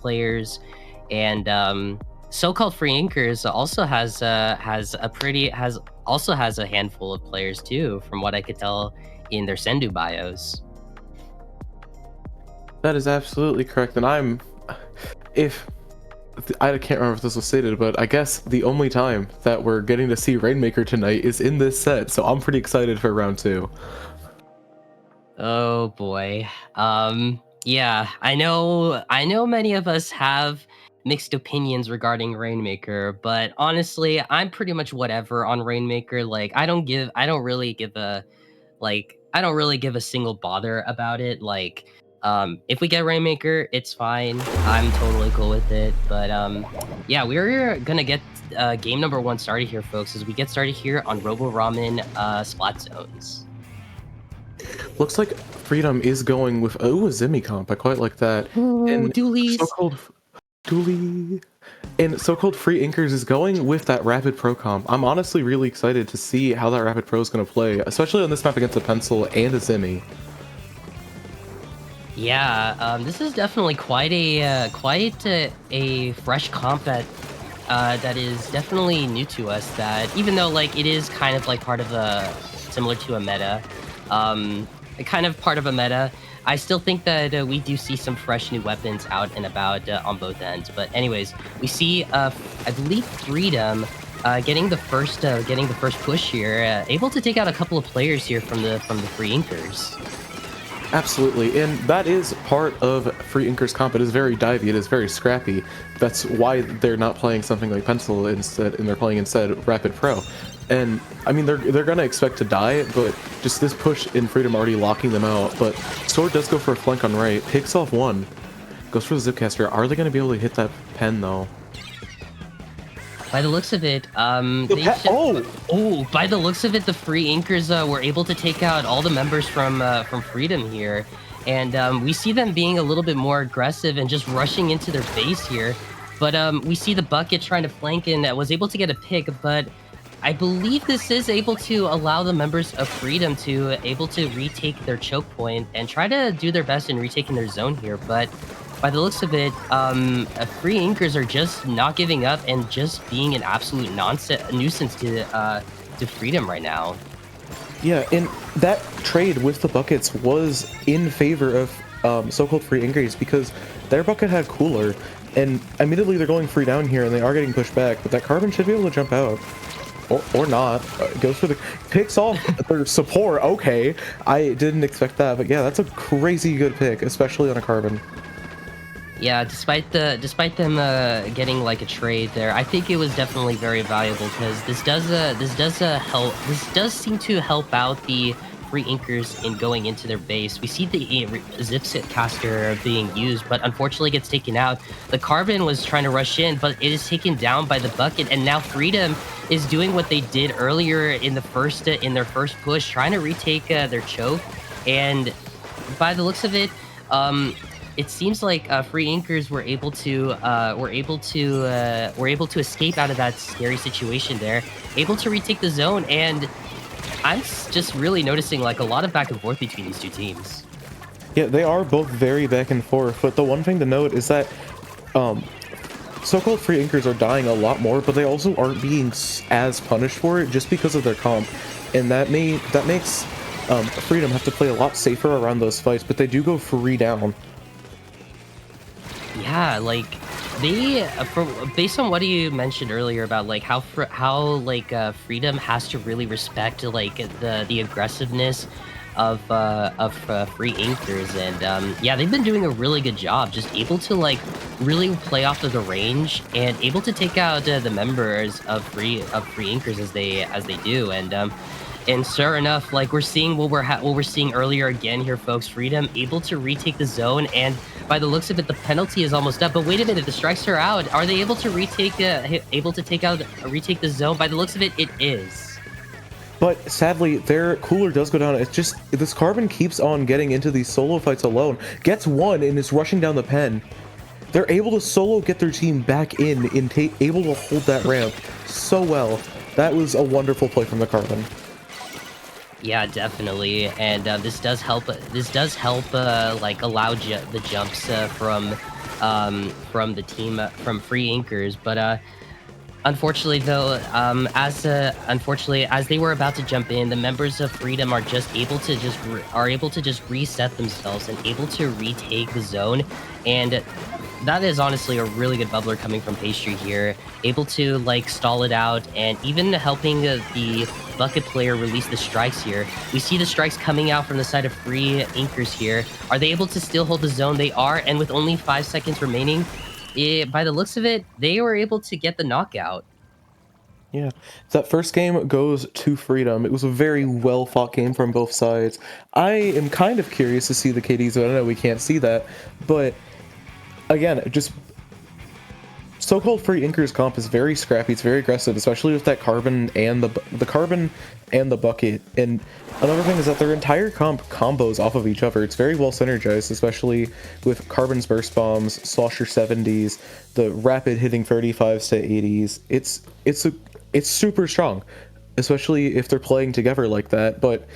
players, and so-called free inkers also has a handful of players too, from what I could tell in their Sendu bios. That is absolutely correct, and if I can't remember if this was stated, but I guess the only time that we're getting to see Rainmaker tonight is in this set, so I'm pretty excited for round 2. Oh boy. Yeah, I know many of us have mixed opinions regarding Rainmaker, but honestly, I'm pretty much whatever on Rainmaker. Like I don't really give a I don't really give a single bother about it. Like if we get Rainmaker, it's fine. I'm totally cool with it. But yeah, we're gonna get game number 1 started here, folks, as we get started here on Robo Ramen Splat Zones. Looks like Freedom is going with a Zimmy comp. I quite like that. And Doolies. so-called Dooley. And so-called Free Inkers is going with that Rapid Pro comp. I'm honestly really excited to see how that Rapid Pro is going to play, especially on this map against a Pencil and a Zimmy. Yeah, this is definitely quite a fresh comp that is definitely new to us. That even though like it is kind of like part of a similar to a meta, kind of part of a meta, I still think that we do see some fresh new weapons out and about on both ends. But anyways, we see I believe Freedom getting the first push here, able to take out a couple of players here from the Free Inkers. Absolutely, and that is part of Free Inkers comp. It is very divey, it is very scrappy. That's why they're not playing something like Pencil instead, and they're playing instead Rapid Pro. And I mean, they're gonna expect to die, but just this push in Freedom already locking them out. But Sword does go for a flank on right, picks off one, goes for the Zipcaster. Are they gonna be able to hit that pen though? By the looks of it, by the looks of it, the Free Inkers were able to take out all the members from Freedom here, and we see them being a little bit more aggressive and just rushing into their base here. But we see the Bucket trying to flank and was able to get a pick, but I believe this is able to allow the members of Freedom to able to retake their choke point and try to do their best in retaking their zone here. But by the looks of it, Free Inkers are just not giving up and just being an absolute nuisance to Freedom right now. Yeah, and that trade with the Buckets was in favor of so-called Free Inkers because their Bucket had Cooler, and admittedly they're going free down here and they are getting pushed back, but that Carbon should be able to jump out. Or not. Goes for the... Picks off their support. Okay. I didn't expect that, but yeah, that's a crazy good pick, especially on a Carbon. Yeah, despite them getting like a trade there, I think it was definitely very valuable because this does seem to help out the Free Inkers in going into their base. We see the Zipcaster being used, but unfortunately gets taken out. The Carbon was trying to rush in, but it is taken down by the Bucket, and now Freedom is doing what they did earlier in their first push, trying to retake their choke. And by the looks of it, it seems like Free Inkers were able to escape out of that scary situation there, able to retake the zone, and I'm just really noticing like a lot of back and forth between these two teams. Yeah, they are both very back and forth, but the one thing to note is that so-called Free Inkers are dying a lot more, but they also aren't being as punished for it just because of their comp, and that makes Freedom have to play a lot safer around those fights, but they do go free down. Yeah, like based on what you mentioned earlier about like how Freedom has to really respect like the aggressiveness of Free Inkers, and yeah, they've been doing a really good job, just able to like really play off of the range and able to take out the members of Free Inkers as they do, and sure enough, like we're seeing what we're seeing earlier again here, folks. Freedom able to retake the zone, and by the looks of it, the penalty is almost up. But wait a minute, the strikes are out. Are they able to retake the zone? By the looks of it, it is. But sadly, their Cooler does go down. It's just this Carbon keeps on getting into these solo fights alone. Gets one and is rushing down the pen. They're able to solo get their team back in and able to hold that ramp so well. That was a wonderful play from the Carbon. Yeah, definitely, and this does help. Like allow the jumps from the team from Free Inkers, but unfortunately, though, unfortunately, as they were about to jump in, the members of Freedom are just able to just reset themselves and able to retake the zone, and that is honestly a really good bubbler coming from Pastry here, able to like stall it out and even helping the bucket player release the strikes here. We see the strikes coming out from the side of Free Inkers here. Are they able to still hold the zone? They are, and with only 5 seconds remaining, by the looks of it, they were able to get the knockout. Yeah, that first game goes to Freedom. It was a very well fought game from both sides. I am kind of curious to see the KDs, but I know we can't see that. But again, just so-called Free Inkers comp is very scrappy. It's very aggressive, especially with that carbon and the carbon and the bucket. And another thing is that their entire comp combos off of each other. It's very well synergized, especially with carbon's burst bombs, slosher 70s, the rapid hitting 35s to 80s. It's super strong, especially if they're playing together like that. But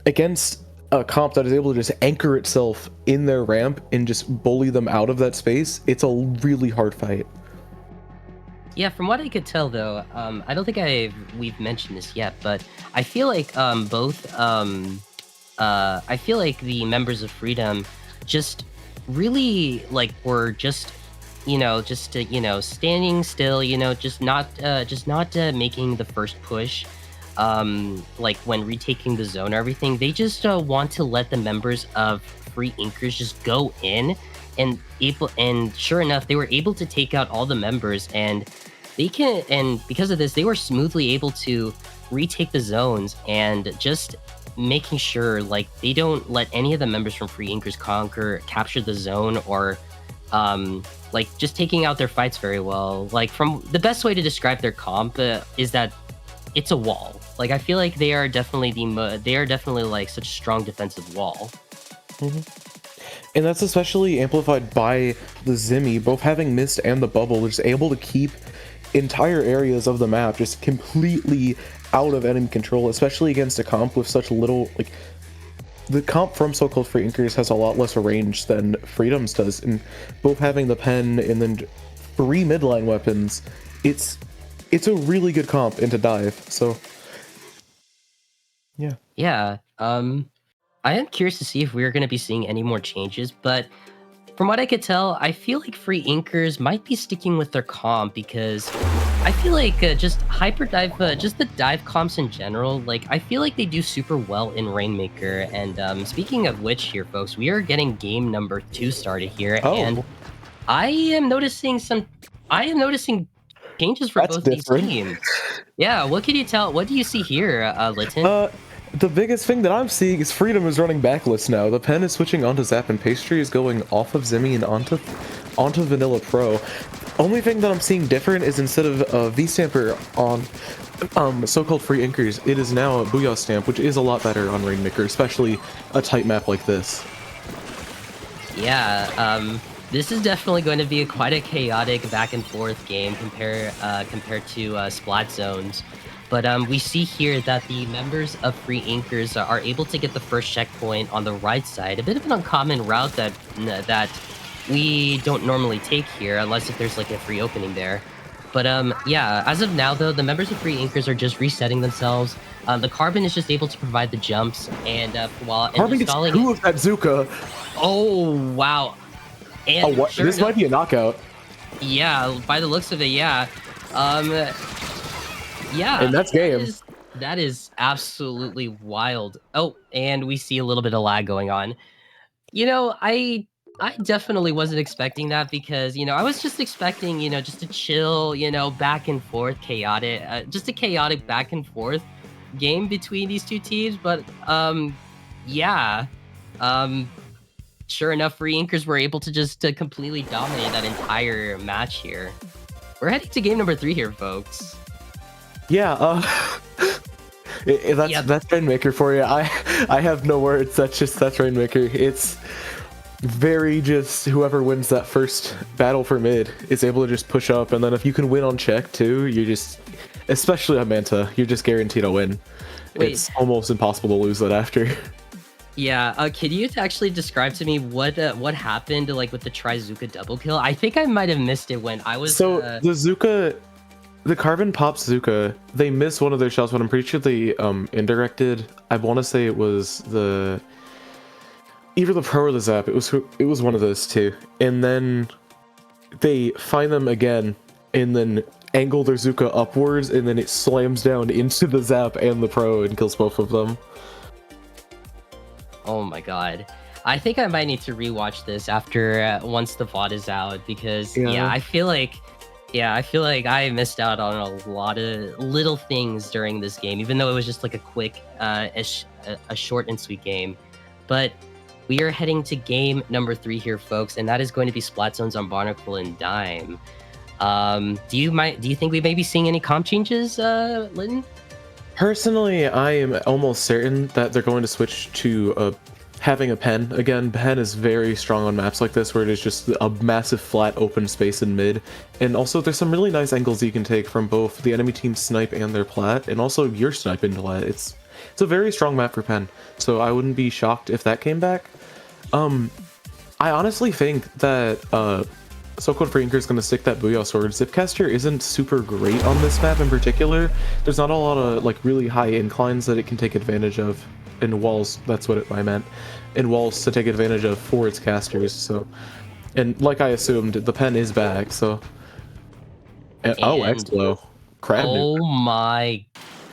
against a comp that is able to just anchor itself in their ramp and just bully them out of that space, it's a really hard fight. Yeah, from what I could tell, though, I don't think we've mentioned this yet, but I feel like I feel like the members of Freedom just really like were just standing still, just not making the first push. Like when retaking the zone or everything, they just want to let the members of Free Inkers just go in and sure enough, they were able to take out all the members and because of this, they were smoothly able to retake the zones and just making sure like they don't let any of the members from Free Inkers capture the zone or like just taking out their fights very well. Like from the best way to describe their comp is that it's a wall. Like I feel like they are definitely like such a strong defensive wall. Mm-hmm. And that's especially amplified by the Zimmy, both having Mist and the Bubble, just able to keep entire areas of the map just completely out of enemy control, especially against a comp with such little, like, the comp from so-called Free Inkers has a lot less range than Freedom's does, and both having the pen and then 3 midline weapons, it's a really good comp into dive, so yeah. Yeah. I am curious to see if we're going to be seeing any more changes, but from what I could tell, I feel like Free Inkers might be sticking with their comp because I feel like just hyperdive, just the dive comps in general, like I feel like they do super well in Rainmaker. And speaking of which, here, folks, we are getting game number 2 started here, and Oh, I am noticing changes for that's both these different. teams. Yeah, what can you tell? What do you see here, Litten? The biggest thing that I'm seeing is Freedom is running backlist now. The pen is switching onto Zap, and Pastry is going off of Zimmy and onto Vanilla Pro. Only thing that I'm seeing different is instead of V-Stamper on so-called Free Inkers, it is now a Booyah Stamp, which is a lot better on Rainmaker, especially a tight map like this. Yeah, this is definitely going to be quite a chaotic back and forth game compared to Splat Zones. But we see here that the members of Free Inkers are able to get the first checkpoint on the right side. A bit of an uncommon route that we don't normally take here, unless if there's like a free opening there. But yeah, as of now though, the members of Free Inkers are just resetting themselves. The Carbon is just able to provide the jumps, and while Carbon gets 2 of that Zuka. Oh wow! And Oh, what? sure This might be a knockout. Yeah, by the looks of it, yeah. Yeah, And that's game. That is absolutely wild. Oh, and we see a little bit of lag going on. I definitely wasn't expecting that because I was just expecting just a chill back and forth chaotic just a chaotic back and forth game between these two teams. But yeah, um, sure enough, Free Inkers were able to just completely dominate that entire match here. We're heading to game number 3 here, folks. Yeah, that's Rainmaker for you. I have no words. That's Rainmaker. It's very just whoever wins that first battle for mid is able to just push up, and then if you can win on check too, you're just, especially on Manta, you're just guaranteed a win. Wait. It's almost impossible to lose that after. Yeah, can you actually describe to me what happened like with the Trizuka double kill? I think I might have missed it when I was So the Zuka, the Carbon Pops Zuka, they missed one of their shots, but I'm pretty sure they indirected. I want to say it was the either the Pro or the Zap. It was one of those two, and then they find them again, and then angle their Zuka upwards, and then it slams down into the Zap and the Pro and kills both of them. Oh my god. I think I might need to rewatch this after once the VOD is out because Yeah. I feel like I missed out on a lot of little things during this game, even though it was just like a quick, a short and sweet game. But we are heading to game number 3 here, folks, and that is going to be Splatoon's on Barnacle and Dime. Do you think we may be seeing any comp changes, Litten? Personally, I am almost certain that they're going to switch to having a pen. Again, pen is very strong on maps like this where it is just a massive flat open space in mid. And also there's some really nice angles you can take from both the enemy team's snipe and their plat, and also your snipe into plat. It's a very strong map for pen, so I wouldn't be shocked if that came back. I honestly think that so-called Free Inker is going to stick that Booyah Sword. Zipcaster isn't super great on this map in particular. There's not a lot of like really high inclines that it can take advantage of. In walls, that's what I meant. In walls to take advantage of for its casters. So, and like I assumed, the pen is back. So, and, oh, X-Blow, crab oh nuke. my.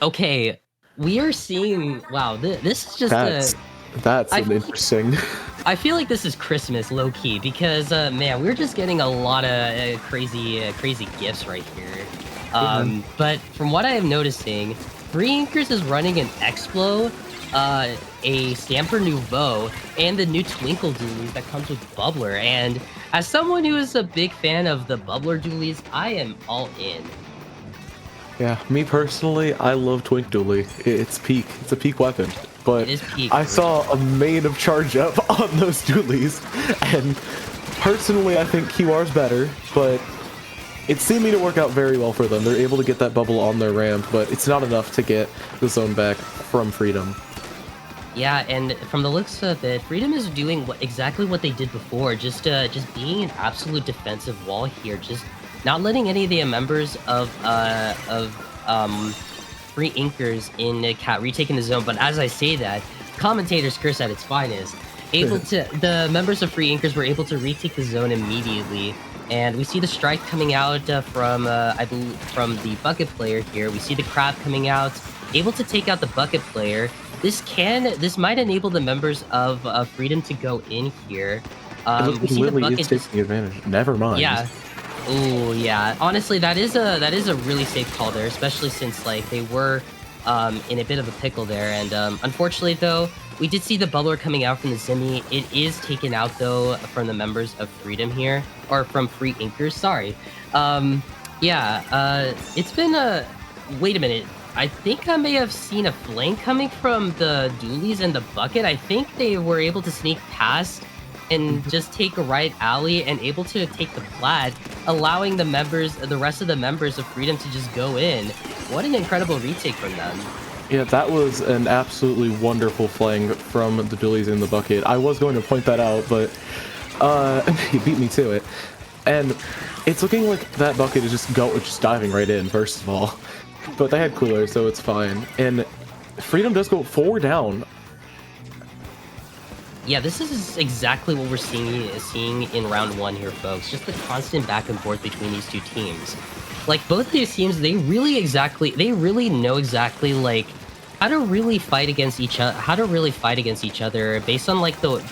Okay, we are seeing. Wow, this is just That's an interesting. I feel like this is Christmas, low key, because man, we're just getting a lot of crazy gifts right here. But from what I am noticing, Free Inkers is running an X-Blow, a Stamper Nouveau, and the new Twinkle Dualies that comes with Bubbler. And as someone who is a big fan of the Bubbler Dualies, I am all in. Yeah, me personally, I love Twink Dually. It's peak. It's a peak weapon. But I saw a main of charge up on those dualies, and personally I think QR's better, but it's seeming to work out very well for them. They're able to get that bubble on their ramp, but it's not enough to get the zone back from Freedom. Yeah, and from the looks of it, Freedom is doing exactly what they did before, just being an absolute defensive wall here, just not letting any of the members of Free Inkers in Cat retaking the zone. But as I say that, Commentators curse at its finest. The members of Free Inkers were able to retake the zone immediately, and we see the strike coming out from I believe from the bucket player here. We see the crab coming out, able to take out the bucket player. This might enable the members of Freedom to go in here. We see the bucket taking advantage. Never mind. Yeah. Oh yeah, honestly, that is a really safe call there, especially since like they were in a bit of a pickle there. And unfortunately, though, we did see the bubbler coming out from the Zimmy. It is taken out though from the members of Freedom here, or from Free Inkers. Sorry. It's been a. Wait a minute. I think I may have seen a flank coming from the Dualies and the bucket. I think they were able to sneak past and just take a right alley and able to take the plat, allowing the rest of the members of Freedom to just go in. What an incredible retake from them. Yeah, that was an absolutely wonderful flank from the Dualies in the bucket. I was going to point that out, but he beat me to it. And it's looking like that bucket is just diving right in, first of all. But they had cooler, so it's fine. And Freedom does go 4 down. Yeah, this is exactly what we're seeing in round 1 here, folks. Just the constant back and forth between these two teams. Like, both these teams, they really know exactly, like, how to really fight against each other based on, like, the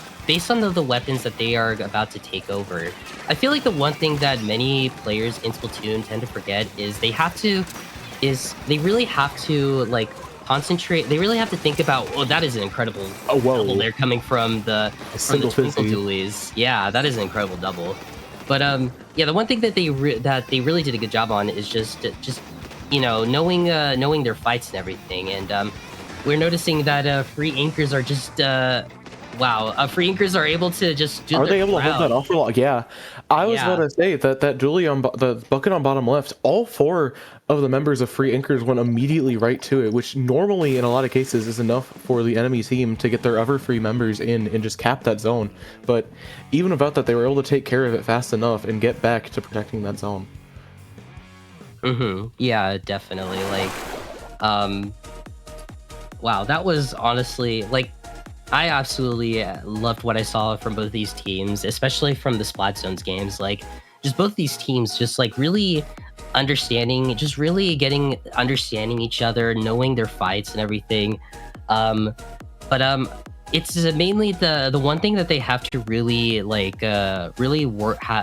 weapons that they are about to take over. I feel like the one thing that many players in Splatoon tend to forget is they really have to, like, concentrate. They really have to think about, oh, that is an incredible double there coming from the Twinkle Dualies. Yeah, that is an incredible double. But yeah, the one thing that they really did a good job on is just knowing their fights and everything. And we're noticing that Free Inkers are just Wow, free inkers are able to just do Are their they able to hold that crowd. off for long? Yeah. I was about Yeah. to say that Julie on the bucket on bottom left, all four of the members of Free Inkers went immediately right to it, which normally in a lot of cases is enough for the enemy team to get their other free members in and just cap that zone. But even about that, they were able to take care of it fast enough and get back to protecting that zone. Yeah, definitely. Like, um, wow, that was honestly like I absolutely loved what I saw from both these teams, especially from the Splatzones games. Like, just both these teams, just like really understanding, just really getting understanding each other, knowing their fights and everything. Um, but it's mainly the one thing that they have to really like really work